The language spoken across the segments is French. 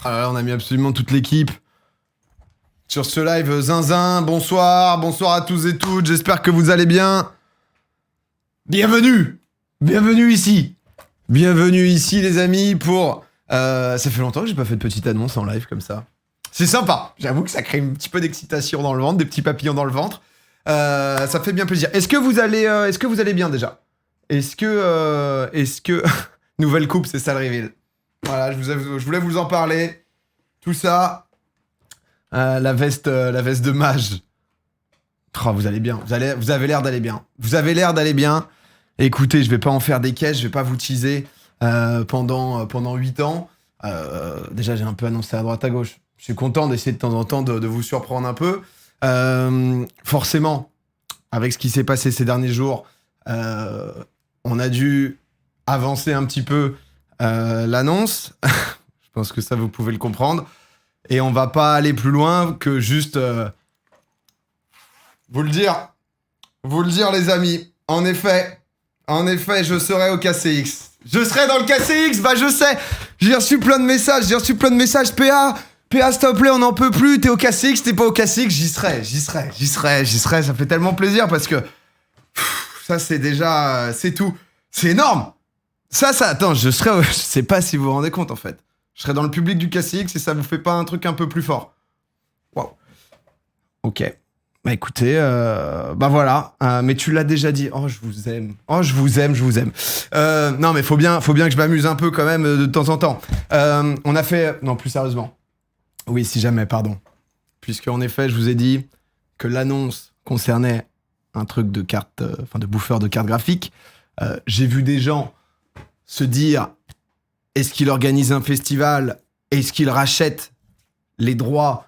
On a mis absolument toute l'équipe sur ce live zinzin. Bonsoir à tous et toutes. J'espère que vous allez bien. Bienvenue ici. Bienvenue ici, les amis, pour... ça fait longtemps que j'ai pas fait de petite annonce en live comme ça. C'est sympa. J'avoue que ça crée un petit peu d'excitation dans le ventre, des petits papillons dans le ventre. Ça fait bien plaisir. Est-ce que vous allez bien déjà? Est-ce que... Nouvelle coupe, c'est ça le reveal. Voilà, je voulais vous en parler. Tout ça. La veste de mage. Oh, vous allez bien. Vous avez l'air d'aller bien. Vous avez l'air d'aller bien. Écoutez, je vais pas en faire des caisses, je vais pas vous teaser pendant 8 ans. Déjà, j'ai un peu annoncé à droite à gauche. Je suis content d'essayer de temps en temps de vous surprendre un peu. Forcément, avec ce qui s'est passé ces derniers jours, on a dû avancer un petit peu l'annonce. Je pense que ça, vous pouvez le comprendre. Et on va pas aller plus loin que juste vous le dire, les amis. En effet, je serai au KCX. Je serai dans le KCX, bah je sais. J'ai reçu plein de messages, PA, s'il te plaît, on n'en peut plus. T'es au KCX, t'es pas au KCX, j'y serai. Ça fait tellement plaisir parce que ça, c'est déjà, c'est tout. C'est énorme. Ça, attends, je sais pas si vous vous rendez compte en fait. Je serai dans le public du KCX et ça vous fait pas un truc un peu plus fort? Waouh. Ok. Bah écoutez, bah voilà. Mais tu l'as déjà dit. Oh, je vous aime. Non, mais faut bien que je m'amuse un peu quand même de temps en temps. On a fait... Non, plus sérieusement. Oui, si jamais, pardon. Puisque en effet, je vous ai dit que l'annonce concernait un truc de carte... de bouffeur de cartes graphiques. J'ai vu des gens se dire... Est-ce qu'il organise un festival? Est-ce qu'il rachète les droits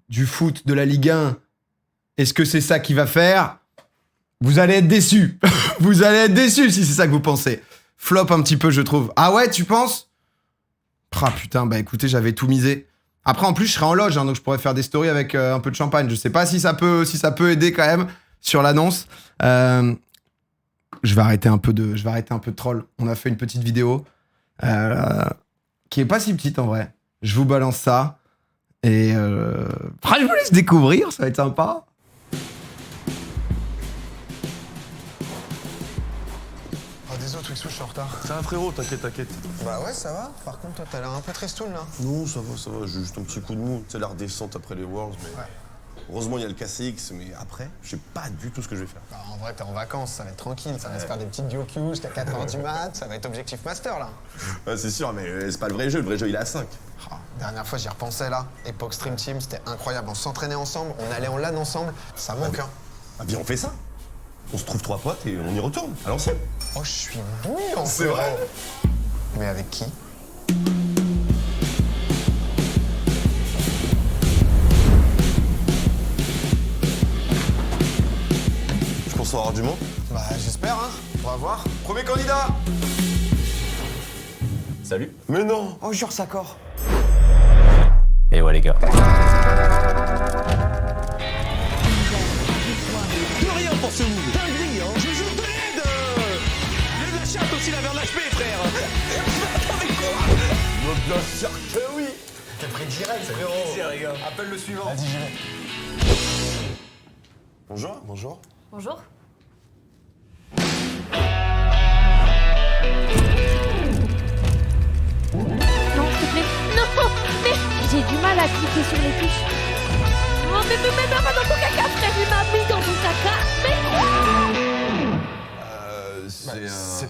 du foot de la Ligue 1? Est-ce que c'est ça qu'il va faire? Vous allez être déçus. Vous allez être déçus si c'est ça que vous pensez. Flop un petit peu, je trouve. Ah ouais, tu penses? Ah putain, bah écoutez, j'avais tout misé. Après, en plus, je serai en loge, hein, donc je pourrais faire des stories avec un peu de champagne. Je sais pas si ça peut aider quand même sur l'annonce. Je vais arrêter un peu de troll. On a fait une petite vidéo qui est pas si petite en vrai. Je vous balance ça. Et je vous laisse découvrir, ça va être sympa. Désolé, Twixou, je suis en retard. Ça va frérot, t'inquiète. Bah ouais, ça va. Par contre, toi, t'as l'air un peu tristoun, là. Non, ça va, j'ai juste un petit coup de mou. C'est la redescente après les Worlds, mais... Ouais. Heureusement, il y a le KCX, mais après, je sais pas du tout ce que je vais faire. Bah, en vrai, t'es en vacances, ça va être tranquille. Ça va se faire des petites duo-queues jusqu'à 4h du mat. Ça va être objectif master, là. Ouais, c'est sûr, mais c'est pas le vrai jeu, il est à 5. Oh, dernière fois, j'y repensais, là. Époque Stream Team, c'était incroyable. On s'entraînait ensemble, on allait en LAN ensemble. Ça manque, hein. Ah bien, on fait ça. On se trouve 3 potes et on y retourne, à l'ancienne. Oh, je suis bouillant, C'est vrai. Mais avec qui? Je pense avoir du monde. Bah, j'espère, hein. On va voir. Premier candidat. Salut. Mais non. Oh, jure, ça corps. Et ouais les gars. Plus rien pour ce move. Dinguerie, hein. Je joue de l'aide. Il y a de la chatte aussi, la vers l'HP, frère. Bien sûr que oui. T'es pris direct, frérot. les gars. Appelle le suivant. Vas-y, j'y vais. Bonjour. Bonjour. Bonjour. Non, s'il te plaît. Non, mais j'ai du mal à cliquer sur les touches. Oh, mais mets pas dans ton caca, frère. Il m'a mis dans ton caca. Mais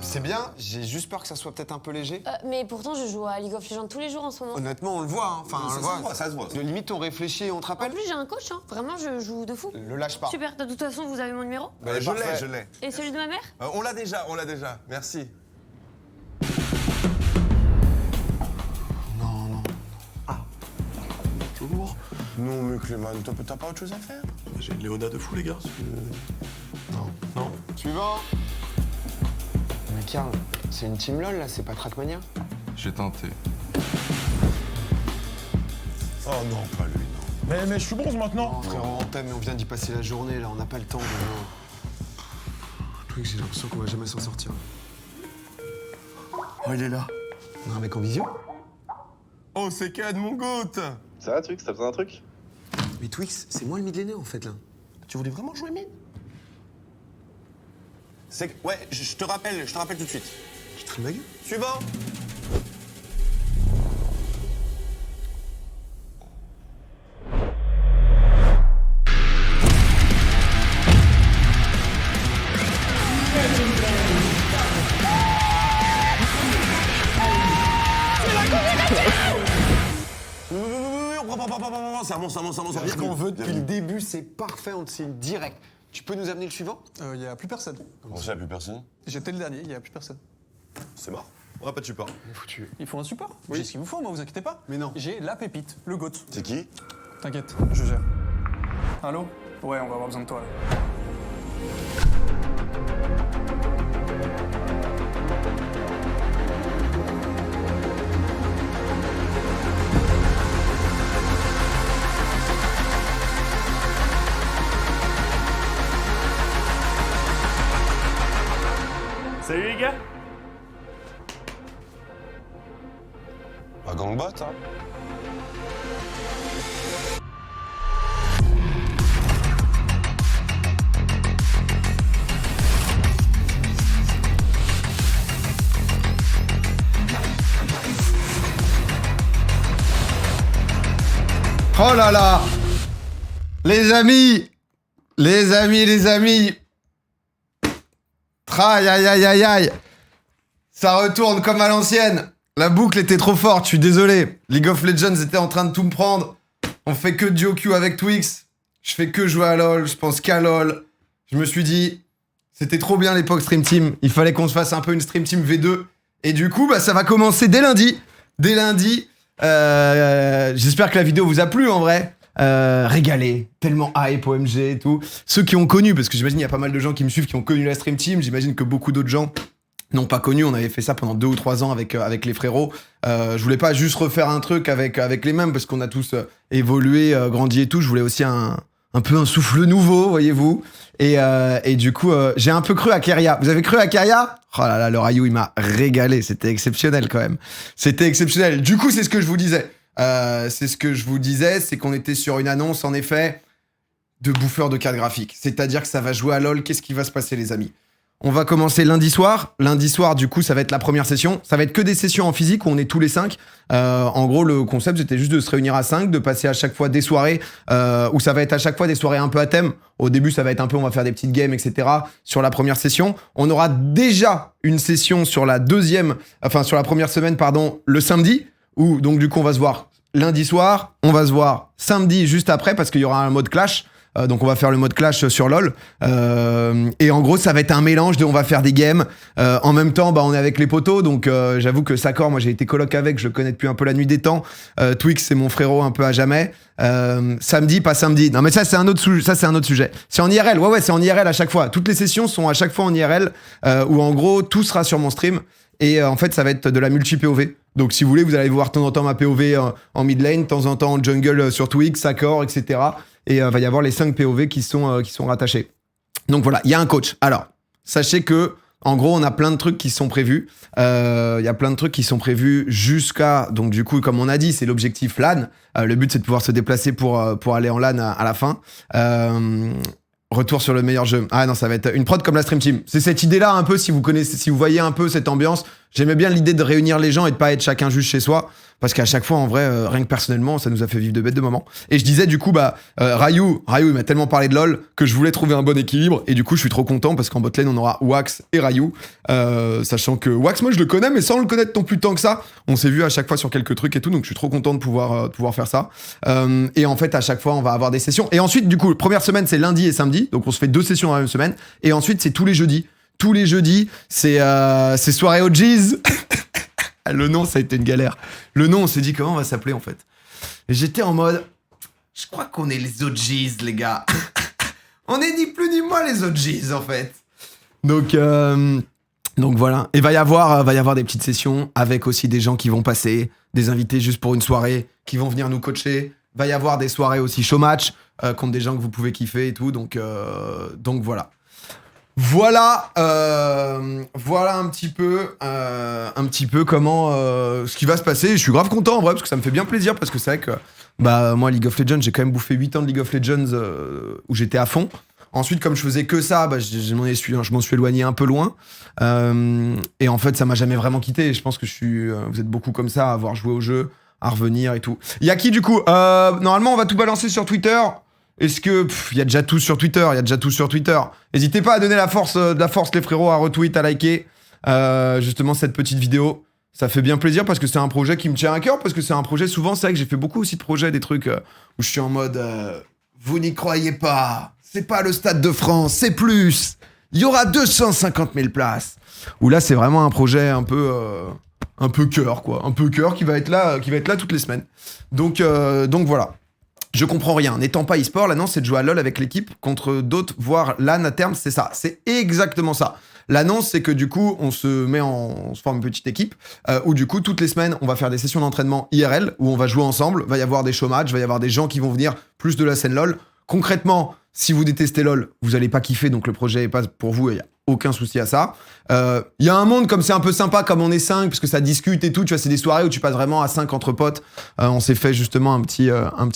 C'est bien, j'ai juste peur que ça soit peut-être un peu léger. mais pourtant, je joue à League of Legends tous les jours en ce moment. Honnêtement, on le voit, hein. Enfin, on le voit. Ça se voit. De limite, on réfléchit et on te En rappelle. plus, j'ai un coach, hein. Vraiment, je joue de fou. Le lâche pas. Super, de toute façon, vous avez mon numéro. Bah, Je l'ai. Et celui de ma mère? On l'a déjà. Merci. Non. Toujours. Non, mais Clément, t'as pas autre chose à faire? J'ai une Léona de fou les gars. Non. Suivant. Mais Karl, c'est une team LOL là, c'est pas Trackmania? J'ai tenté. Oh non, pas lui, non. Mais je suis bronze maintenant. Non, frérot, on t'aime, mais on vient d'y passer la journée là, on n'a pas le temps de. Twix, j'ai l'impression qu'on va jamais s'en sortir. Oh, il est là. On a un mec en visio? Oh, c'est Ken, mon goat. Ça va, Twix, t'as besoin d'un truc? Mais Twix, c'est moi le mid laner en fait là. Tu voulais vraiment jouer mid? Ouais, je te rappelle tout de suite. Tu te fous de ma gueule? Suivant. C'est un monstre. C'est ce qu'on veut depuis le début, c'est parfait, on te signe direct. Tu peux nous amener le suivant? Il n'y a plus personne. Comment ça, y'a plus personne? J'étais le dernier, il n'y a plus personne. C'est mort. On n'a pas de support. On est foutu. Il faut un support. J'ai ce qu'il vous faut, moi, vous inquiétez pas. Mais non. J'ai la pépite, le GOAT. C'est qui? T'inquiète, je gère. Allô? Ouais, on va avoir besoin de toi, là. Salut les gars. Un gangbot, hein? Oh là là! Les amis! Aïe aïe aïe aïe aïe! Ça retourne comme à l'ancienne! La boucle était trop forte, je suis désolé. League of Legends était en train de tout me prendre. On fait que duo queue avec Twix. Je fais que jouer à LoL, je pense qu'à LoL. Je me suis dit, c'était trop bien l'époque Stream Team. Il fallait qu'on se fasse un peu une Stream Team V2. Et du coup, bah, ça va commencer dès lundi. J'espère que la vidéo vous a plu en vrai. Régalé, tellement hype OMG et tout. Ceux qui ont connu, parce que j'imagine il y a pas mal de gens qui me suivent qui ont connu la Stream Team. J'imagine que beaucoup d'autres gens n'ont pas connu. On avait fait ça pendant 2 ou 3 ans avec les frérots. Je voulais pas juste refaire un truc avec les mêmes parce qu'on a tous évolué, grandi et tout. Je voulais aussi un peu un souffle nouveau, voyez-vous. Et du coup, j'ai un peu cru à Keria. Vous avez cru à Keria? Oh là là, le Ryu, il m'a régalé. C'était exceptionnel quand même. C'était exceptionnel. Du coup, c'est ce que je vous disais. C'est qu'on était sur une annonce, en effet, de bouffeur de cartes graphiques. C'est-à-dire que ça va jouer à LoL. Qu'est-ce qui va se passer, les amis? On va commencer lundi soir. Lundi soir, du coup, ça va être la première session. Ça va être que des sessions en physique où on est tous les 5. En gros, le concept, c'était juste de se réunir à 5, de passer à chaque fois des soirées où ça va être à chaque fois des soirées un peu à thème. Au début, ça va être un peu, on va faire des petites games, etc. Sur la première session. On aura déjà une session sur la première semaine, le samedi, où donc du coup, on va se voir lundi soir. On va se voir samedi juste après parce qu'il y aura un mode clash. Donc on va faire le mode clash sur LoL et en gros ça va être un mélange de on va faire des games en même temps on est avec les potos donc j'avoue que Sakor moi j'ai été coloc avec, je le connais depuis un peu la nuit des temps. Twix c'est mon frérot un peu à jamais. Samedi pas samedi, non mais ça c'est un autre sujet. C'est en IRL, ouais c'est en IRL à chaque fois, toutes les sessions sont à chaque fois en IRL où en gros tout sera sur mon stream. Et en fait, ça va être de la multi-POV. Donc, si vous voulez, vous allez voir de temps en temps ma POV en mid lane, de temps en temps en jungle sur Twix, Sakor, etc. Et va y avoir les 5 POV qui sont rattachés. Donc voilà, il y a un coach. Alors, sachez que, en gros, on a plein de trucs qui sont prévus. Il y a plein de trucs qui sont prévus jusqu'à... Donc du coup, comme on a dit, c'est l'objectif LAN. Le but, c'est de pouvoir se déplacer pour aller en LAN à la fin. Retour sur le meilleur jeu. Ah non, ça va être une prod comme la Stream Team. C'est cette idée-là un peu, si vous voyez un peu cette ambiance. J'aimais bien l'idée de réunir les gens et de pas être chacun juste chez soi. Parce qu'à chaque fois, en vrai, rien que personnellement, ça nous a fait vivre de bêtes de moments. Et je disais, du coup, Ryu, il m'a tellement parlé de LoL que je voulais trouver un bon équilibre. Et du coup, je suis trop content parce qu'en botlane, on aura Wax et Ryu. Sachant que Wax, moi, je le connais, mais sans le connaître non plus tant que ça. On s'est vu à chaque fois sur quelques trucs et tout. Donc, je suis trop content de pouvoir faire ça. Et en fait, à chaque fois, on va avoir des sessions. Et ensuite, du coup, première semaine, c'est lundi et samedi. Donc, on se fait 2 sessions dans la même semaine. Et ensuite, c'est tous les jeudis. Tous les jeudis, c'est soirée OGs. Le nom, ça a été une galère. Le nom, on s'est dit comment on va s'appeler en fait. Et j'étais en mode, je crois qu'on est les OGs, les gars. On est ni plus ni moins les OGs en fait. Donc voilà. Et va y avoir des petites sessions avec aussi des gens qui vont passer, des invités juste pour une soirée, qui vont venir nous coacher. Va y avoir des soirées aussi show match contre des gens que vous pouvez kiffer et tout. Donc voilà. Voilà un petit peu comment ce qui va se passer. Je suis grave content en vrai parce que ça me fait bien plaisir parce que c'est vrai que moi League of Legends, j'ai quand même bouffé 8 ans de League of Legends où j'étais à fond. Ensuite, comme je faisais que ça, je m'en suis éloigné un peu loin. Et en fait, ça m'a jamais vraiment quitté. Je pense que vous êtes beaucoup comme ça à avoir joué au jeu, à revenir et tout. Il y a qui du coup normalement, on va tout balancer sur Twitter. Est-ce que il y a déjà tout sur Twitter, N'hésitez pas à donner de la force les frérots, à retweet, à liker justement cette petite vidéo. Ça fait bien plaisir parce que c'est un projet qui me tient à cœur, parce que c'est un projet, souvent c'est vrai que j'ai fait beaucoup aussi de projets, des trucs où je suis en mode vous n'y croyez pas, c'est pas le Stade de France, c'est plus, il y aura 250 000 places. Où là c'est vraiment un projet un peu cœur quoi, un peu cœur qui va être là toutes les semaines. Donc voilà. Je comprends rien. N'étant pas e-sport, l'annonce c'est de jouer à LoL avec l'équipe contre d'autres, voire LAN à terme, c'est ça. C'est exactement ça. L'annonce c'est que du coup, on se forme une petite équipe où du coup, toutes les semaines, on va faire des sessions d'entraînement IRL où on va jouer ensemble. Va y avoir des showmatchs, va y avoir des gens qui vont venir plus de la scène LoL. Concrètement, si vous détestez LoL, vous allez pas kiffer, donc le projet est pas pour vous, il y a aucun souci à ça. Il y a un monde comme c'est un peu sympa, comme on est 5, parce que ça discute et tout, tu vois, c'est des soirées où tu passes vraiment à 5 entre potes. On s'est fait justement un petit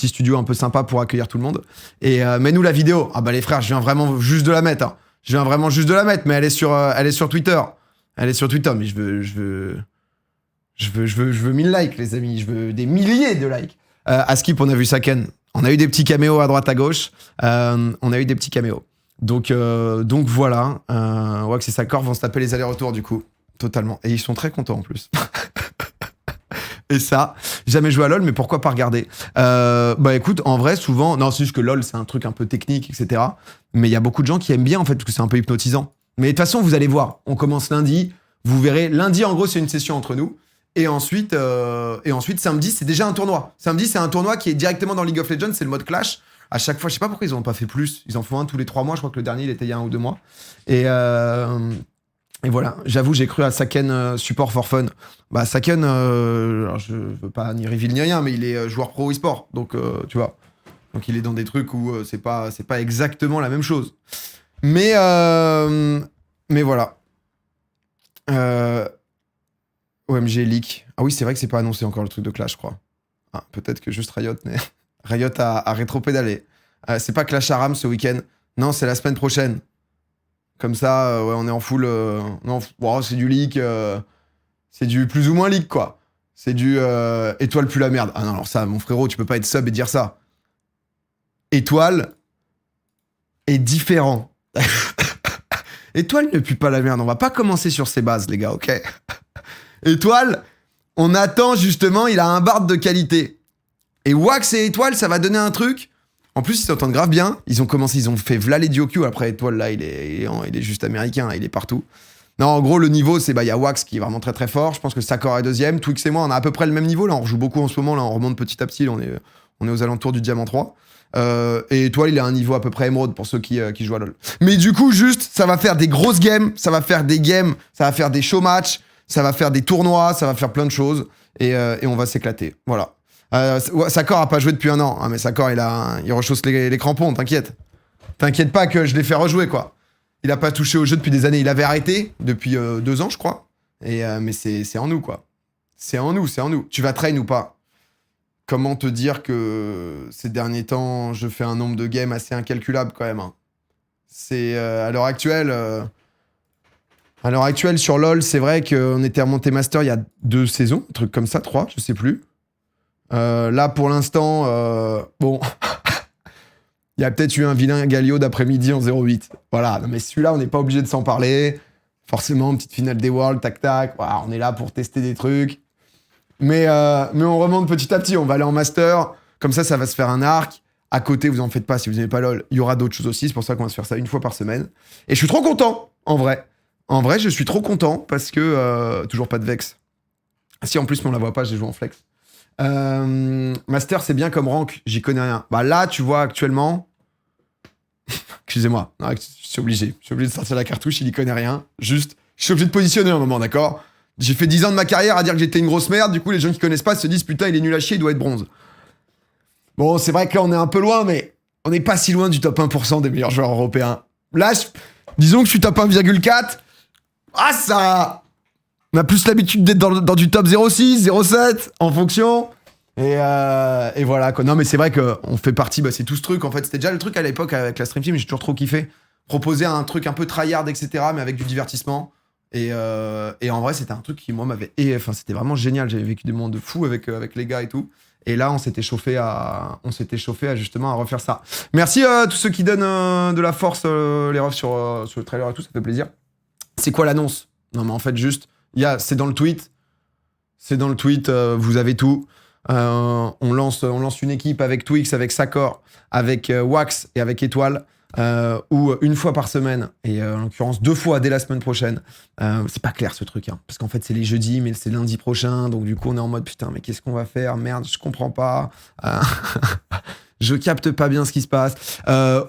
studio un peu sympa pour accueillir tout le monde. Et mais nous la vidéo, les frères, je viens vraiment juste de la mettre. Hein. Je viens vraiment juste de la mettre, mais elle est sur Twitter. Elle est sur Twitter, mais je veux 1000 likes, les amis. Je veux des milliers de likes. À Skip, on a vu Saken. On a eu des petits caméos à droite à gauche. Donc voilà. Wax et Sakor vont se taper les allers-retours du coup. Totalement. Et ils sont très contents en plus. Et ça, jamais joué à LoL, mais pourquoi pas regarder écoute, en vrai, souvent... Non, c'est juste que LoL, c'est un truc un peu technique, etc. Mais il y a beaucoup de gens qui aiment bien, en fait, parce que c'est un peu hypnotisant. Mais de toute façon, vous allez voir. On commence lundi. Vous verrez. Lundi, en gros, c'est une session entre nous. Et ensuite, samedi, c'est déjà un tournoi. Samedi, c'est un tournoi qui est directement dans League of Legends. C'est le mode Clash. À chaque fois, je sais pas pourquoi ils en ont pas fait plus. Ils en font un tous les 3 mois. Je crois que le dernier, il était il y a 1 ou 2 mois. Et voilà. J'avoue, j'ai cru à Saken support for fun. Saken, alors je veux pas ni reveal ni rien, mais il est joueur pro e-sport. Donc, tu vois. Donc, il est dans des trucs où c'est pas exactement la même chose. Mais voilà. OMG leak. Ah oui, c'est vrai que c'est pas annoncé encore le truc de Clash, je crois. Peut-être que juste Riot a rétro-pédalé. C'est pas Clash Aram ce week-end. Non, c'est la semaine prochaine. Comme ça, on est en full... non, c'est du leak. C'est du plus ou moins leak, quoi. C'est du étoile plus la merde. Ah non, alors ça, mon frérot, tu peux pas être sub et dire ça. Étoile est différent. Étoile ne pue pas la merde. On va pas commencer sur ces bases, les gars, ok? Étoile, on attend justement, il a un bard de qualité. Et Wax et Étoile, ça va donner un truc. En plus, ils s'entendent grave bien. Ils ont fait v'là les Dioku. Après, Étoile, là, il est juste américain, il est partout. Non, en gros, le niveau, c'est, y a Wax qui est vraiment très très fort. Je pense que Sakor est deuxième. Twix et moi, on a à peu près le même niveau. Là, on rejoue beaucoup en ce moment. Là, on remonte petit à petit. Là, on est aux alentours du Diamant 3. Et Étoile, il a un niveau à peu près émeraude pour ceux qui jouent à LoL. Mais du coup, juste, ça va faire des grosses games. Ça va faire des games. Ça va faire des show matchs. Ça va faire des tournois. Ça va faire plein de choses. Et on va s'éclater. Voilà. Sakor a pas joué depuis 1 an. Mais Sakor, il rechausse les crampons, t'inquiète. T'inquiète pas que je l'ai fait rejouer, quoi. Il a pas touché au jeu depuis des années. Il avait arrêté depuis 2 ans, je crois. Mais c'est en nous, quoi. C'est en nous. Tu vas train ou pas? Comment te dire que ces derniers temps, je fais un nombre de games assez incalculable, quand même. Hein. C'est à l'heure actuelle... sur LoL, c'est vrai qu'on était remonté Master il y a 2 saisons, un truc comme ça, 3, je sais plus. Là, pour l'instant, bon, il y a peut-être eu un vilain Galio d'après-midi en 0-8. Voilà, non, mais celui-là, on n'est pas obligé de s'en parler. Forcément, petite finale des Worlds, tac-tac. Voilà, on est là pour tester des trucs. Mais on remonte petit à petit. On va aller en Master. Comme ça va se faire un arc. À côté, vous en faites pas si vous n'aimez pas LoL. Il y aura d'autres choses aussi. C'est pour ça qu'on va se faire ça 1 fois par semaine. Et je suis trop content, en vrai. En vrai, je suis trop content parce que... toujours pas de Vex. Si, en plus, mais on la voit pas, j'ai joué en flex. Master, c'est bien comme rank, j'y connais rien. Là, tu vois, actuellement... Excusez-moi, non, je suis obligé de sortir la cartouche, il y connaît rien. Juste, je suis obligé de positionner un moment, d'accord? J'ai fait 10 ans de ma carrière à dire que j'étais une grosse merde, du coup, les gens qui connaissent pas se disent, putain, il est nul à chier, il doit être bronze. Bon, c'est vrai que là, on est un peu loin, mais on n'est pas si loin du top 1% des meilleurs joueurs européens. Là, Disons que tu tapes 1,4. Ah, ça. On a plus l'habitude d'être dans du top 0,6, 0,7 en fonction. Et voilà quoi. Non, mais c'est vrai qu'on fait partie, c'est tout ce truc. En fait, c'était déjà le truc à l'époque avec la Stream Team, j'ai toujours trop kiffé. Proposer un truc un peu tryhard, etc., mais avec du divertissement. Et en vrai, c'était un truc qui, moi, m'avait. Enfin, c'était vraiment génial. J'avais vécu des moments de fou avec les gars et tout. Et là, on s'était chauffé à justement à refaire ça. Merci à tous ceux qui donnent de la force, les refs sur le trailer et tout, ça fait plaisir. C'est quoi l'annonce? Non, mais en fait, juste, c'est dans le tweet. C'est dans le tweet, vous avez tout. On lance une équipe avec Twix, avec Sakor, avec Wax et avec Étoile. Ou une fois par semaine, et en l'occurrence 2 fois dès la semaine prochaine. C'est pas clair ce truc, hein, parce qu'en fait c'est les jeudis, mais c'est lundi prochain, donc du coup on est en mode putain, mais qu'est-ce qu'on va faire? Merde, je comprends pas. Je capte pas bien ce qui se passe.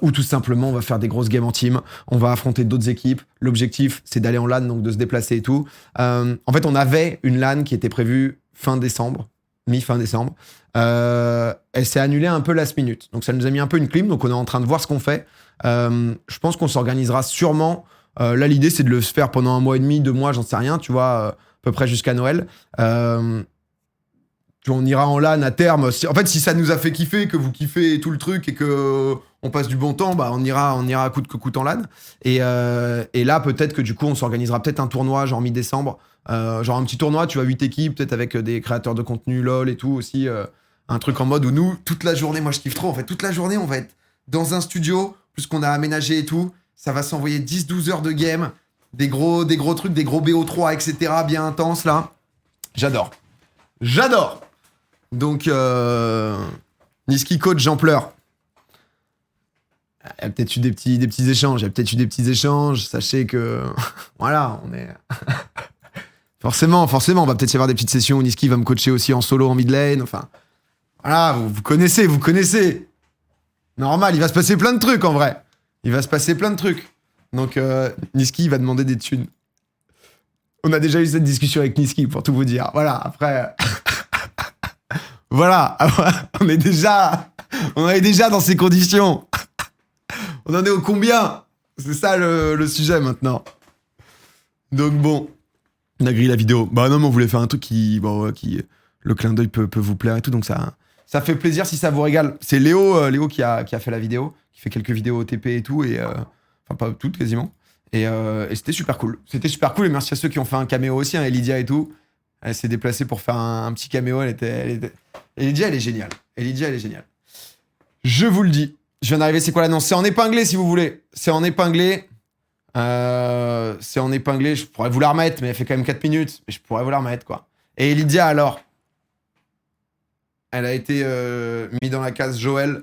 Ou tout simplement on va faire des grosses games en team, on va affronter d'autres équipes. L'objectif c'est d'aller en LAN, donc de se déplacer et tout. En fait on avait une LAN qui était prévue fin décembre, mi-fin décembre. Elle s'est annulée un peu last minute, donc ça nous a mis un peu une clim, donc on est en train de voir ce qu'on fait. Je pense qu'on s'organisera sûrement. Là, l'idée, c'est de le faire pendant 1 mois et demi, 2 mois, j'en sais rien, tu vois, à peu près jusqu'à Noël. On ira en LAN à terme. En fait, si ça nous a fait kiffer, que vous kiffez tout le truc et que on passe du bon temps, on ira à coûte que coûte en LAN. Et là, peut-être que du coup, on s'organisera peut-être un tournoi, genre mi-décembre. Genre un petit tournoi, tu vois, 8 équipes, peut-être avec des créateurs de contenu, LOL et tout aussi. Un truc en mode où nous, toute la journée, moi je kiffe trop, en fait, toute la journée, on va être dans un studio, plus qu'on a aménagé et tout, ça va s'envoyer 10-12 heures de game, des gros trucs, des gros BO3, etc., bien intenses, là. J'adore. Donc, Niski coach, j'en pleure. Il y a peut-être eu des petits échanges, sachez que... voilà, on est... forcément, on va peut-être y avoir des petites sessions où Niski va me coacher aussi en solo, en mid lane, enfin... Voilà, vous connaissez. Normal, il va se passer plein de trucs en vrai. Donc, Niski va demander des thunes. On a déjà eu cette discussion avec Niski, pour tout vous dire. Voilà, après... voilà, on est déjà dans ces conditions. On en est au combien? C'est ça le sujet maintenant. Donc bon, on a grillé la vidéo. Bah non, mais on voulait faire un truc qui le clin d'œil peut vous plaire et tout, donc ça fait plaisir si ça vous régale. C'est Léo qui a fait la vidéo, qui fait quelques vidéos OTP et tout, et enfin pas toutes quasiment. Et c'était super cool. Et merci à ceux qui ont fait un caméo aussi, hein, Lydia et tout. Elle s'est déplacée pour faire un petit caméo. Et Lydia, elle est géniale. Je vous le dis. Je viens d'arriver, c'est quoi l'annonce? C'est en épinglé si vous voulez. C'est en épinglé. Je pourrais vous la remettre, mais elle fait quand même 4 minutes. Mais je pourrais vous la remettre, quoi. Et Lydia, alors, elle a été mise dans la case Joël,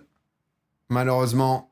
malheureusement.